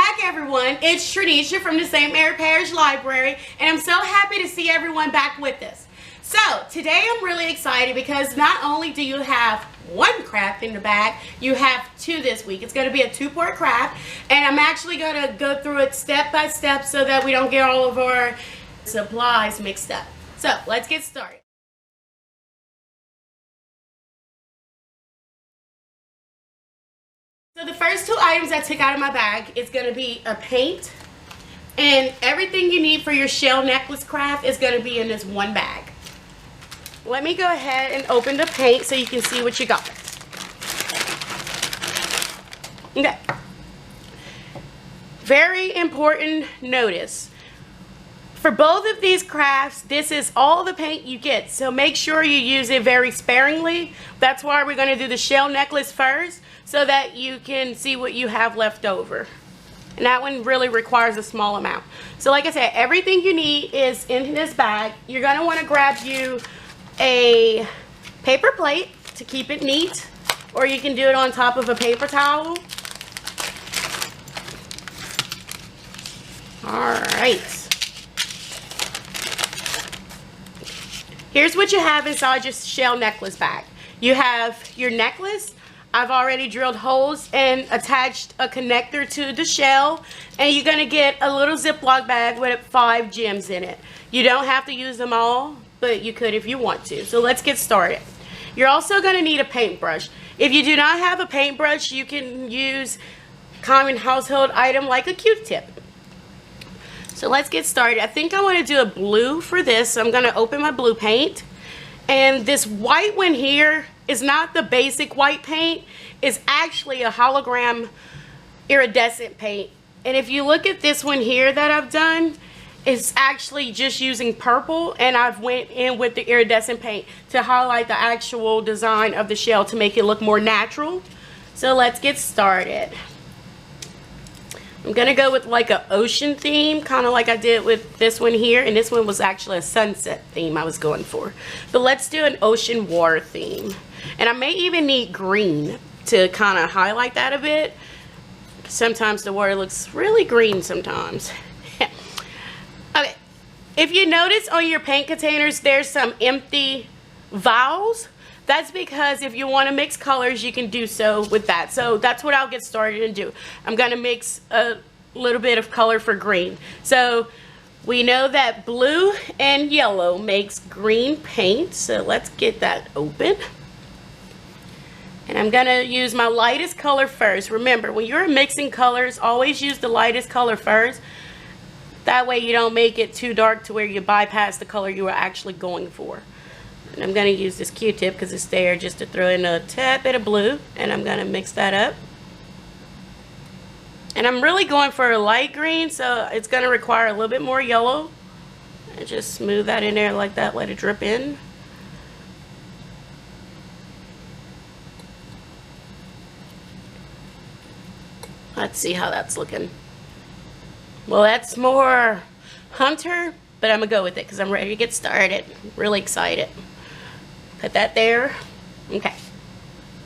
back, everyone. It's Trinisha from the St. Mary Parish Library, and I'm so happy to see everyone back with us. So today I'm really excited because not only do you have one craft in the bag, you have two this week. It's going to be a two-part craft, and I'm actually going to go through it step by step so that we don't get all of our supplies mixed up. So let's get started. So the first two items I took out of my bag is going to be a paint, and everything you need for your shell necklace craft is going to be in this one bag. Let me go ahead and open the paint so you can see what you got. Okay. Very important notice. For both of these crafts, this is all the paint you get, so make sure you use it very sparingly. That's why we're going to do the shell necklace first, so that you can see what you have left over. And that one really requires a small amount. So like I said, everything you need is in this bag. You're going to want to grab you a paper plate to keep it neat, or you can do it on top of a paper towel. Alright. Here's what you have inside your shell necklace bag. You have your necklace. I've already drilled holes and attached a connector to the shell, and you're going to get a little Ziploc bag with 5 gems in it. You don't have to use them all, but you could if you want to. So let's get started. You're also going to need a paintbrush. If you do not have a paintbrush, you can use a common household item like a Q-tip. So let's get started. I think I want to do a blue for this. So I'm going to open my blue paint. And this white one here is not the basic white paint. It's actually a hologram iridescent paint. And if you look at this one here that I've done, it's actually just using purple, and I've went in with the iridescent paint to highlight the actual design of the shell to make it look more natural. So let's get started. I'm gonna go with like an ocean theme, kind of like I did with this one here, and this one was actually a sunset theme I was going for. But let's do an ocean water theme. And I may even need green to kind of highlight that a bit. Sometimes the water looks really green sometimes. Okay, if you notice on your paint containers there's some empty vials, that's because if you want to mix colors, you can do so with that. So that's what I'll get started and do. I'm going to mix a little bit of color for green. So we know that blue and yellow makes green paint. So let's get that open. And I'm going to use my lightest color first. Remember, when you're mixing colors, always use the lightest color first. That way you don't make it too dark to where you bypass the color you were actually going for. And I'm going to use this Q-tip because it's there just to throw in a tad bit of blue. And I'm going to mix that up. And I'm really going for a light green, so it's going to require a little bit more yellow. And just smooth that in there like that, let it drip in. Let's see how that's looking. Well, that's more hunter, but I'm going to go with it because I'm ready to get started. Really excited. Put that there. Okay.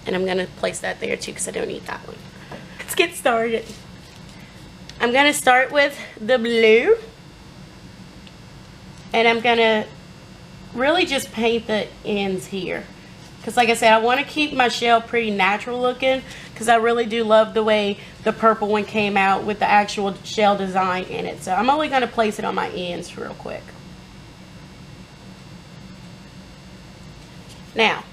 And I'm going to place that there too because I don't need that one. Let's get started. I'm going to start with the blue. And I'm going to really just paint the ends here. Because like I said, I want to keep my shell pretty natural looking because I really do love the way the purple one came out with the actual shell design in it. So I'm only going to place it on my ends real quick. Now,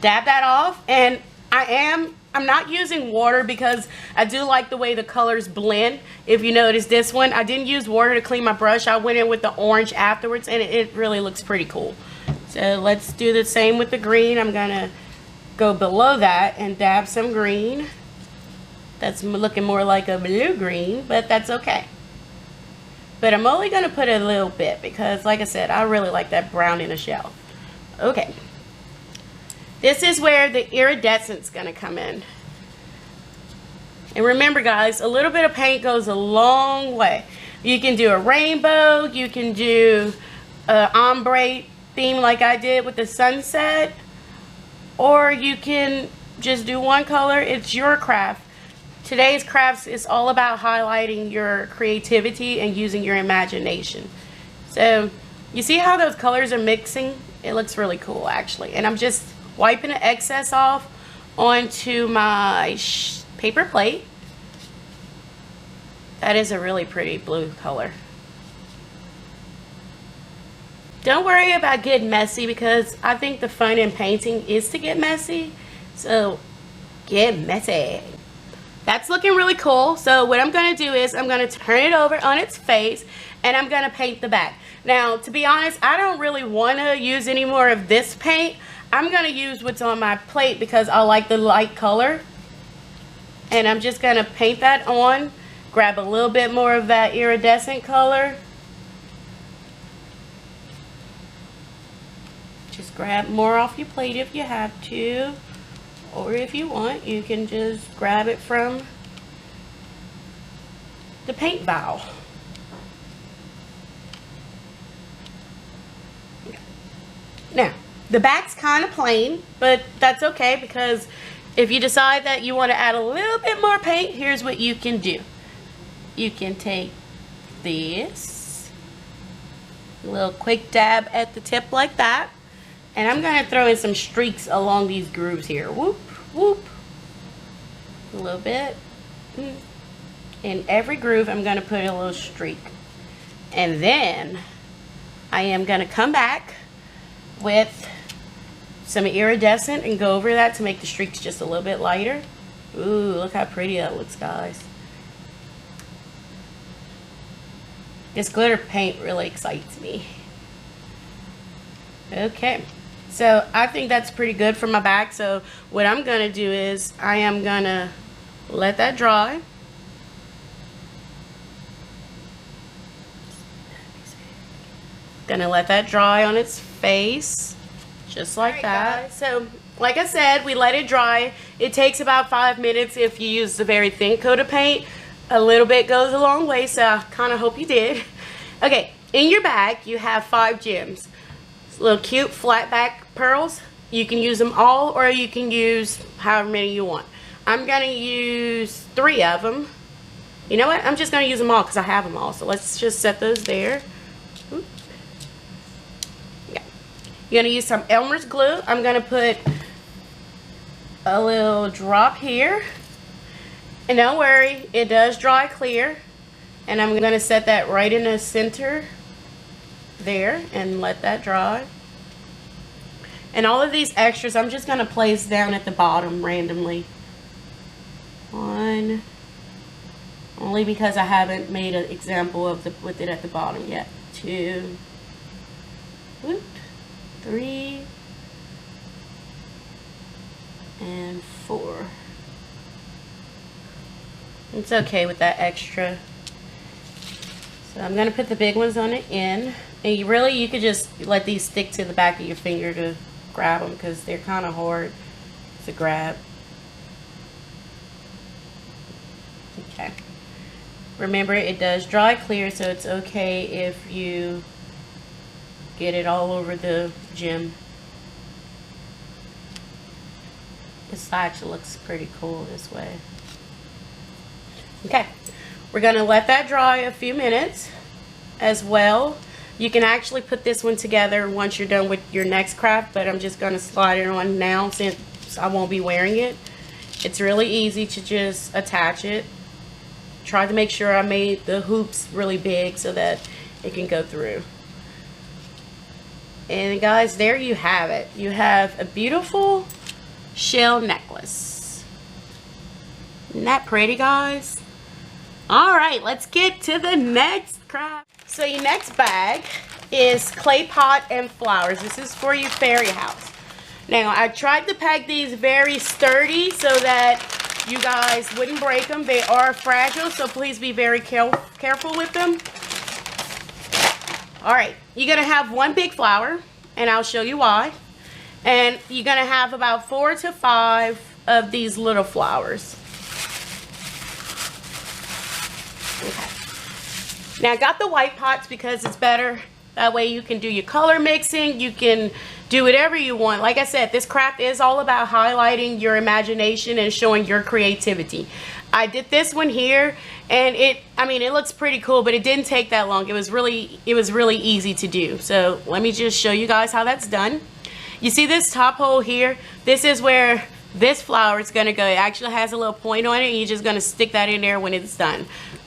dab that off, and I'm not using water because I do like the way the colors blend. If you notice this one, I didn't use water to clean my brush. I went in with the orange afterwards, and it really looks pretty cool. So let's do the same with the green. I'm gonna go below that and dab some green. That's looking more like a blue green, but that's okay. But I'm only gonna put a little bit because like I said, I really like that brown in the shell. Okay. This is where the iridescent's gonna come in. And remember guys, a little bit of paint goes a long way. You can do a rainbow, you can do an ombre theme like I did with the sunset, or you can just do one color. It's your craft today's crafts is all about highlighting your creativity and using your imagination. So you see how those colors are mixing? It looks really cool actually. And I'm just wiping the excess off onto my paper plate. That is a really pretty blue color. Don't worry about getting messy, because I think the fun in painting is to get messy. So get messy. That's looking really cool. So what I'm going to do is I'm going to turn it over on its face and I'm going to paint the back. Now, to be honest, I don't really want to use any more of this paint. I'm going to use what's on my plate because I like the light color. And I'm just going to paint that on. Grab a little bit more of that iridescent color. Just grab more off your plate if you have to. Or if you want, you can just grab it from the paint vial. Now, the back's kind of plain, but that's okay, because if you decide that you want to add a little bit more paint, here's what you can do. You can take this, a little quick dab at the tip like that, and I'm going to throw in some streaks along these grooves here. Whoop, whoop. A little bit. In every groove, I'm going to put a little streak. And then I am going to come back with some iridescent and go over that to make the streaks just a little bit lighter. Ooh, look how pretty that looks, guys. This glitter paint really excites me. Okay, so I think that's pretty good for my back. So what I'm gonna do is I am gonna let that dry. Gonna let that dry on its face, just like that. Guys. So like I said, we let it dry. It takes about 5 minutes if you use the very thin coat of paint. A little bit goes a long way, so I kind of hope you did. Okay, in your bag you have 5 gems. Little cute flat back pearls. You can use them all, or you can use however many you want. I'm going to use 3 of them. You know what? I'm just going to use them all because I have them all. So let's just set those there. Yeah. You're going to use some Elmer's glue. I'm going to put a little drop here. And don't worry, it does dry clear. And I'm going to set that right in the center there and let that dry. And all of these extras I'm just going to place down at the bottom randomly. 1, only because I haven't made an example of with it at the bottom yet. 2, 3, and 4. It's okay with that extra. So I'm going to put the big ones on the end. And you could just let these stick to the back of your finger to grab them, because they're kind of hard to grab. Okay. Remember, it does dry clear, so it's okay if you get it all over the gem. This actually looks pretty cool this way. Okay, we're going to let that dry a few minutes as well. You can actually put this one together once you're done with your next craft, but I'm just going to slide it on now since I won't be wearing it. It's really easy to just attach it. Try to make sure I made the hoops really big so that it can go through. And guys, there you have it. You have a beautiful shell necklace. Isn't that pretty, guys? Alright, let's get to the next craft. So your next bag is clay pot and flowers. This is for your fairy house. Now, I tried to pack these very sturdy so that you guys wouldn't break them. They are fragile, so please be very careful with them. Alright, you're going to have 1 big flower, and I'll show you why. And you're going to have about 4 to 5 of these little flowers. Okay. Now I got the white pots because it's better. That way you can do your color mixing. You can do whatever you want. Like I said, this craft is all about highlighting your imagination and showing your creativity. I did this one here, and I mean, it looks pretty cool, but it didn't take that long. It was really easy to do. So let me just show you guys how that's done. You see this top hole here? This is where this flower is gonna go. It actually has a little point on it, and you're just gonna stick that in there when it's done.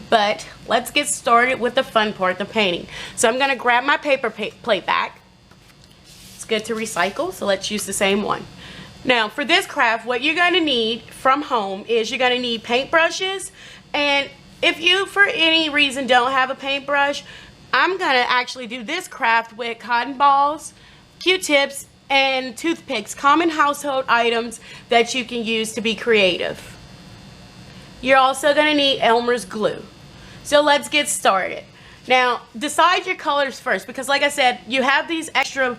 But let's get started with the fun part, the painting. So I'm gonna grab my paper plate back. It's good to recycle, so let's use the same one. Now, for this craft, what you're going to need from home is you're going to need paintbrushes. And if you, for any reason, don't have a paintbrush, I'm going to actually do this craft with cotton balls, Q-tips, and toothpicks, common household items that you can use to be creative. You're also going to need Elmer's glue. So let's get started. Now, decide your colors first, because like I said, you have these extra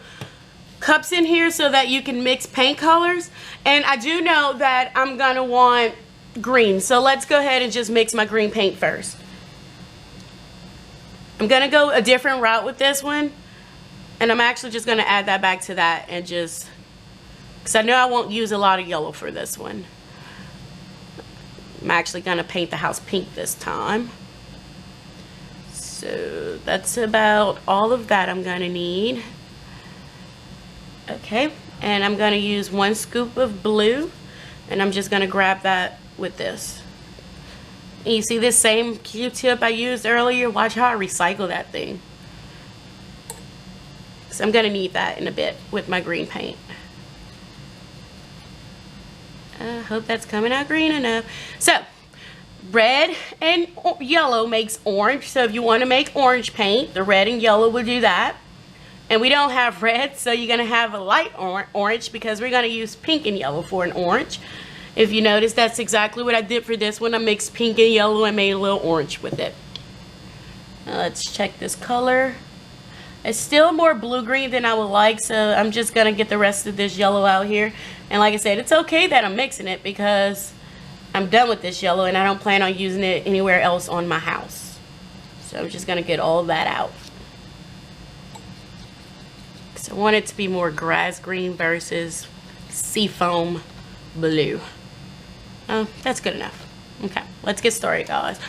cups in here so that you can mix paint colors, and I do know that I'm gonna want green, so let's go ahead and just mix my green paint first. I'm gonna go a different route with this one, and I'm actually just gonna add that back to that, and just because I know I won't use a lot of yellow for this one. I'm actually gonna paint the house pink this time. So that's about all of that I'm gonna need. Okay, and I'm going to use 1 scoop of blue, and I'm just going to grab that with this. And you see this same Q-tip I used earlier? Watch how I recycle that thing. So I'm going to need that in a bit with my green paint. I hope that's coming out green enough. So, red and yellow makes orange, so if you want to make orange paint, the red and yellow will do that. And we don't have red, so you're going to have a light orange, because we're going to use pink and yellow for an orange. If you notice, that's exactly what I did for this one. I mixed pink and yellow and made a little orange with it. Now let's check this color. It's still more blue-green than I would like, so I'm just going to get the rest of this yellow out here. And like I said, it's okay that I'm mixing it, because I'm done with this yellow and I don't plan on using it anywhere else on my house. So I'm just going to get all that out. I want it to be more grass green versus seafoam blue. Oh, that's good enough. Okay, let's get started, guys.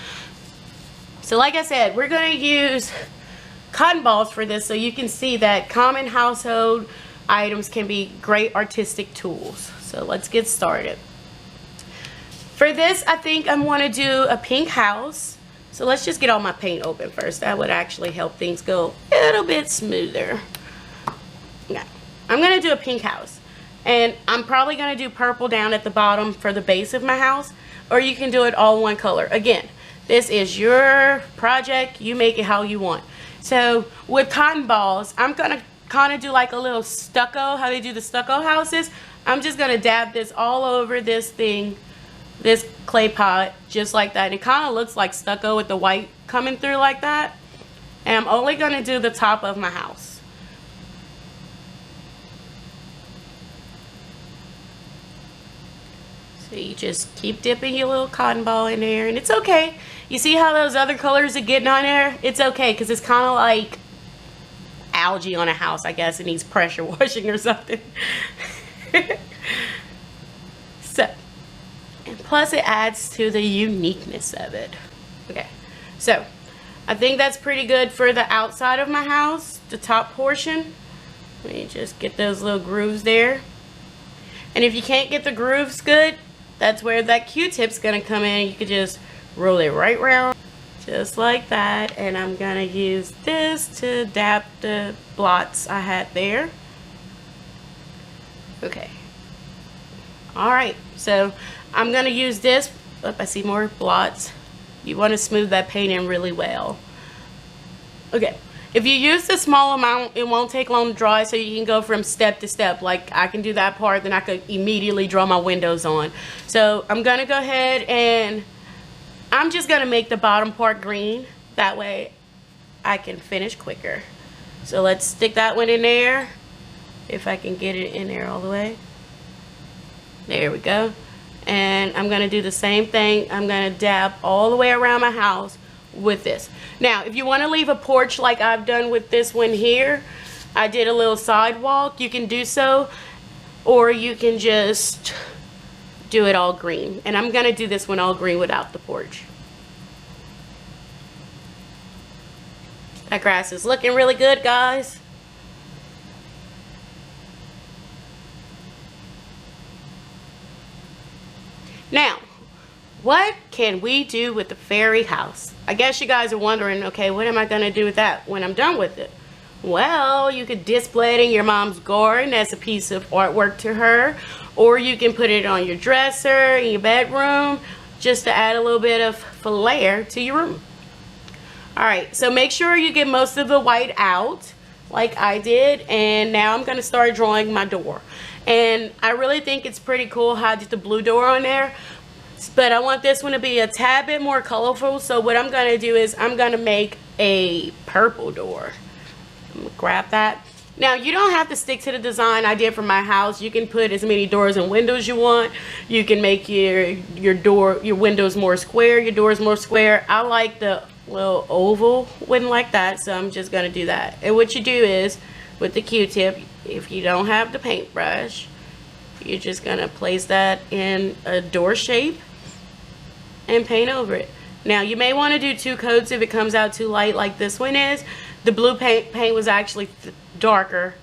So like I said, we're going to use cotton balls for this, so you can see that common household items can be great artistic tools. So let's get started. For this, I think I want to do a pink house. So let's just get all my paint open first. That would actually help things go a little bit smoother. Yeah, I'm going to do a pink house, and I'm probably going to do purple down at the bottom for the base of my house, or you can do it all one color. Again, this is your project. You make it how you want. So with cotton balls, I'm going to kind of do like a little stucco, how they do the stucco houses. I'm just going to dab this all over this thing, this clay pot, just like that. And it kind of looks like stucco with the white coming through like that. And I'm only going to do the top of my house. So you just keep dipping your little cotton ball in there, and it's okay. You see how those other colors are getting on there? It's okay, because it's kind of like algae on a house, I guess. It needs pressure washing or something. So, and plus it adds to the uniqueness of it. Okay, so I think that's pretty good for the outside of my house, the top portion. Let me just get those little grooves there. And if you can't get the grooves good, that's where that Q-tip's gonna come in. You could just roll it right around, just like that. And I'm gonna use this to dab the blots I had there. Okay. All right, so I'm gonna use this. Oh, I see more blots. You wanna smooth that paint in really well. Okay. If you use the small amount, it won't take long to dry, so you can go from step to step. Like I can do that part, then I could immediately draw my windows on. So I'm gonna go ahead and I'm just gonna make the bottom part green. That way I can finish quicker. So let's stick that one in there. If I can get it in there all the way. There we go. And I'm gonna do the same thing. I'm gonna dab all the way around my house with this. Now, if you want to leave a porch like I've done with this one here, I did a little sidewalk, you can do so, or you can just do it all green. And I'm gonna do this one all green without the porch. That grass is looking really good, guys. Now, what can we do with the fairy house? I guess you guys are wondering, okay, what am I going to do with that when I'm done with it? Well, you could display it in your mom's garden as a piece of artwork to her, or you can put it on your dresser in your bedroom just to add a little bit of flair to your room. Alright, so make sure you get most of the white out like I did, and now I'm going to start drawing my door. And I really think it's pretty cool how I did the blue door on there, but I want this one to be a tad bit more colorful. So what I'm going to do is I'm going to make a purple door. I'm going to grab that. Now, you don't have to stick to the design I did for my house. You can put as many doors and windows you want. You can make your windows more square, your doors more square. I like the little oval one like that, so I'm just going to do that. And what you do is, with the Q-tip, if you don't have the paintbrush, you're just going to place that in a door shape and paint over it. Now, you may want to do 2 coats if it comes out too light like this one is. The blue paint was actually darker,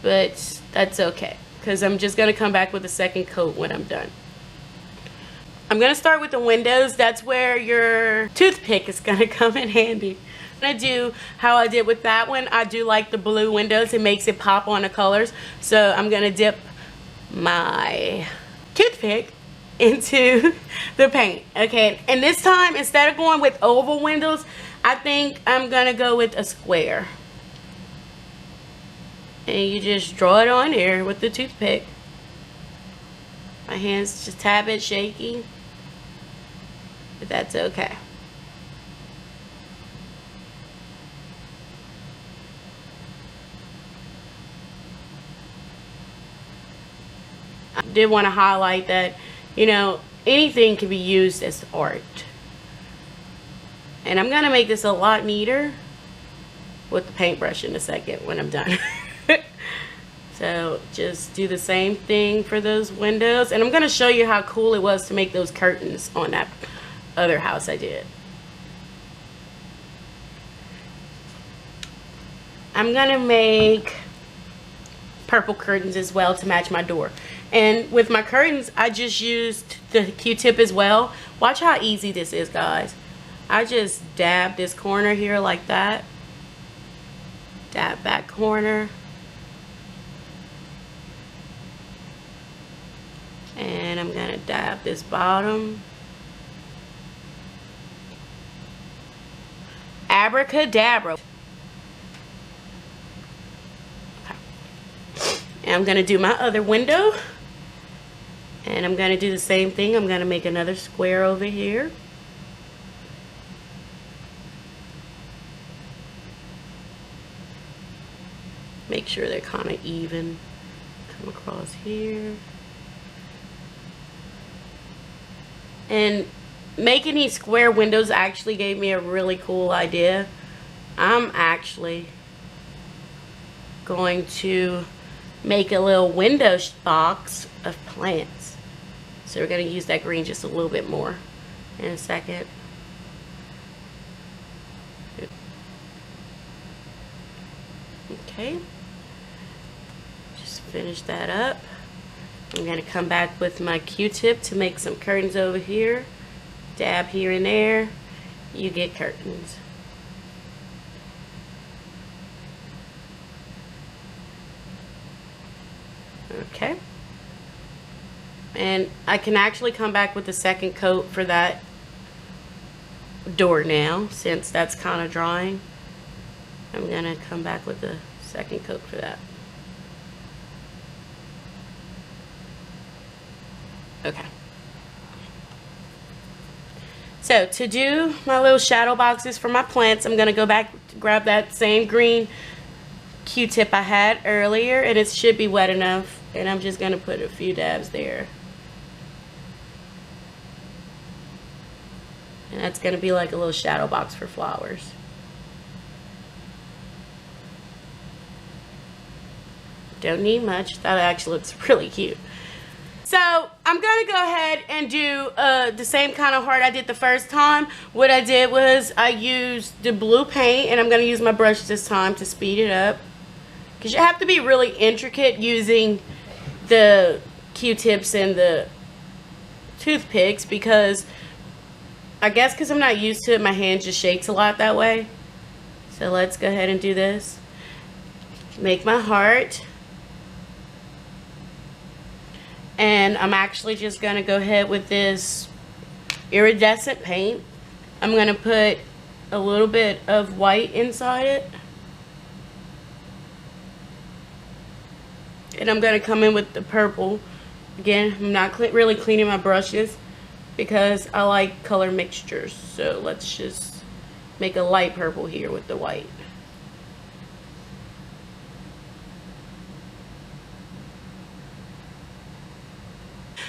but that's okay, because I'm just going to come back with a second coat when I'm done. I'm going to start with the windows. That's where your toothpick is going to come in handy. I'm going to do how I did with that one. I do like the blue windows. It makes it pop on the colors. So I'm going to dip my toothpick into the paint. Okay, and this time, instead of going with oval windows, I think I'm going to go with a square. And you just draw it on there with the toothpick. My hand's just a tad bit shaky, but that's okay. I did want to highlight that, you know, anything can be used as art. And I'm going to make this a lot neater with the paintbrush in a second when I'm done. So just do the same thing for those windows. And I'm going to show you how cool it was to make those curtains on that other house I did. I'm going to make purple curtains as well to match my door. And with my curtains, I just used the Q-tip as well. Watch how easy this is, guys. I just dab this corner here like that. Dab back corner. And I'm going to dab this bottom. Abracadabra. Okay. And I'm going to do my other window. And I'm going to do the same thing. I'm going to make another square over here. Make sure they're kind of even. Come across here. And making these square windows actually gave me a really cool idea. I'm actually going to make a little window box of plants. So we're going to use that green just a little bit more in a second. Okay. Just finish that up. I'm going to come back with my Q-tip to make some curtains over here. Dab here and there. You get curtains. Okay. And I can actually come back with the second coat for that door now, since that's kind of drying. I'm going to come back with the second coat for that. Okay. So to do my little shadow boxes for my plants, I'm going to go back to grab that same green Q-tip I had earlier, and it should be wet enough, and I'm just going to put a few dabs there. And that's going to be like a little shadow box for flowers. Don't need much. That actually looks really cute. So I I'm going to go ahead and do the same kind of heart I did the first time. What I did was I used the blue paint, and I'm going to use my brush this time to speed it up. Because you have to be really intricate using the Q-tips and the toothpicks, because I guess because I'm not used to it, my hand just shakes a lot that way. So let's go ahead and do this. Make my heart. And I'm actually just going to go ahead with this iridescent paint. I'm going to put a little bit of white inside it. And I'm going to come in with the purple. Again, I'm not really cleaning my brushes because I like color mixtures. So let's just make a light purple here with the white.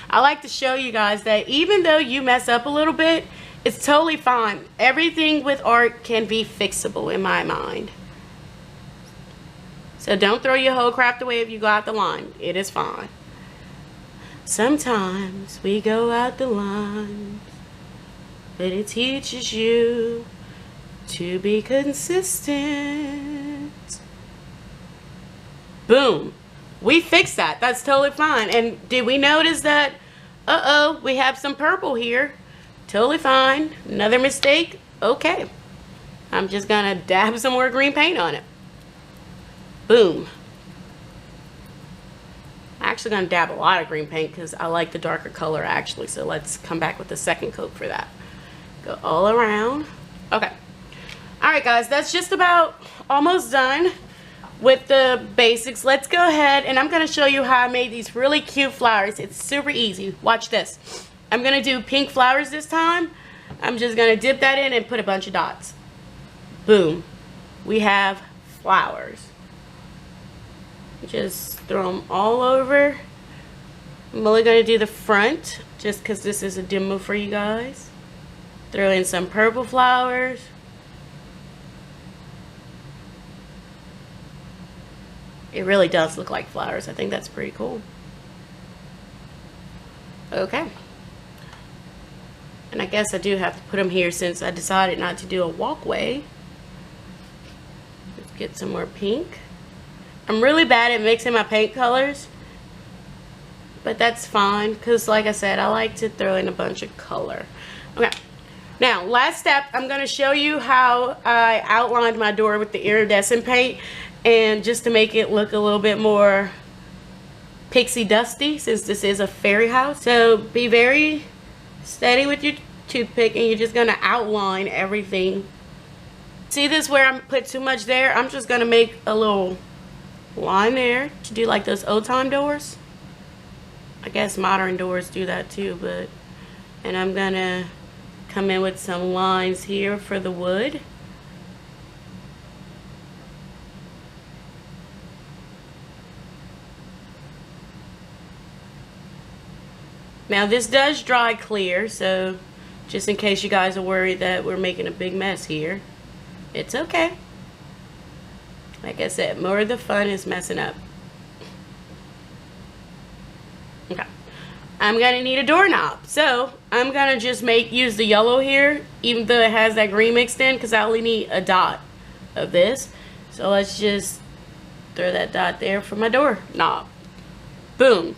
I like to show you guys that even though you mess up a little bit, it's totally fine. Everything with art can be fixable in my mind. So don't throw your whole craft away if you go out the line. It is fine. Sometimes we go out the line, but it teaches you to be consistent. Boom. We fixed that. That's totally fine. And did we notice that, we have some purple here? Totally fine. Another mistake? Okay. I'm just going to dab some more green paint on it. Boom. I'm actually going to dab a lot of green paint because I like the darker color actually. So let's come back with the second coat for that. Go all around. Okay. Alright guys, that's just about almost done with the basics. Let's go ahead and I'm going to show you how I made these really cute flowers. It's super easy. Watch this. I'm going to do pink flowers this time. I'm just going to dip that in and put a bunch of dots. Boom. We have flowers. Just throw them all over. I'm only going to do the front just because this is a demo for you guys. Throw in some purple flowers. It really does look like flowers. I think that's pretty cool. Okay. And I guess I do have to put them here since I decided not to do a walkway. Let's get some more pink. I'm really bad at mixing my paint colors, but that's fine because like I said, I like to throw in a bunch of color. Okay. Now, last step, I'm going to show you how I outlined my door with the iridescent paint. And just to make it look a little bit more pixie dusty, since this is a fairy house. So be very steady with your toothpick and you're just going to outline everything. See this where I put too much there? I'm just going to make a little line there to do like those old time doors. I guess modern doors do that too, but... And I'm going to come in with some lines here for the wood. Now this does dry clear, so just in case you guys are worried that we're making a big mess here, it's okay. Like I said, more of the fun is messing up. Okay. I'm going to need a doorknob. So I'm going to just use the yellow here, even though it has that green mixed in, because I only need a dot of this. So let's just throw that dot there for my doorknob. Boom.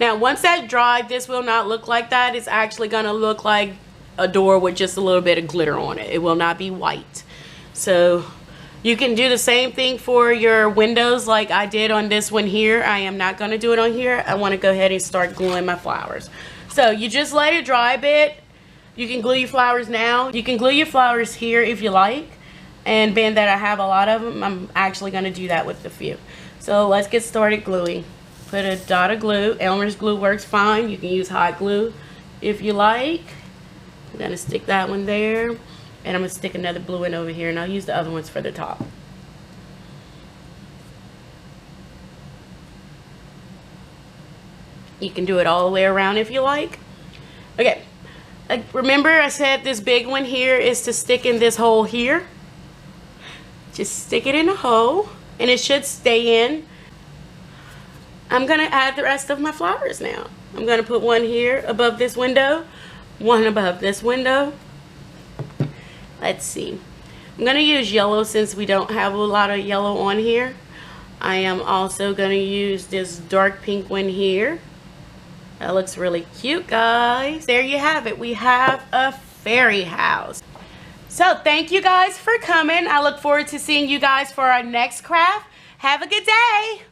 Now once that dried, this will not look like that. It's actually going to look like a door with just a little bit of glitter on it. It will not be white. So you can do the same thing for your windows like I did on this one here. I am not going to do it on here. I want to go ahead and start gluing my flowers. So you just let it dry a bit. You can glue your flowers now. You can glue your flowers here if you like. And being that I have a lot of them, I'm actually going to do that with a few. So let's get started gluing. Put a dot of glue. Elmer's glue works fine. You can use hot glue if you like. I'm going to stick that one there. And I'm going to stick another blue one over here. And I'll use the other ones for the top. You can do it all the way around if you like. Okay. Remember I said this big one here is to stick in this hole here. Just stick it in a hole. And it should stay in. I'm going to add the rest of my flowers now. I'm going to put one here above this window, one above this window. Let's see. I'm going to use yellow since we don't have a lot of yellow on here. I am also going to use this dark pink one here. That looks really cute, guys. There you have it. We have a fairy house. So thank you guys for coming. I look forward to seeing you guys for our next craft. Have a good day.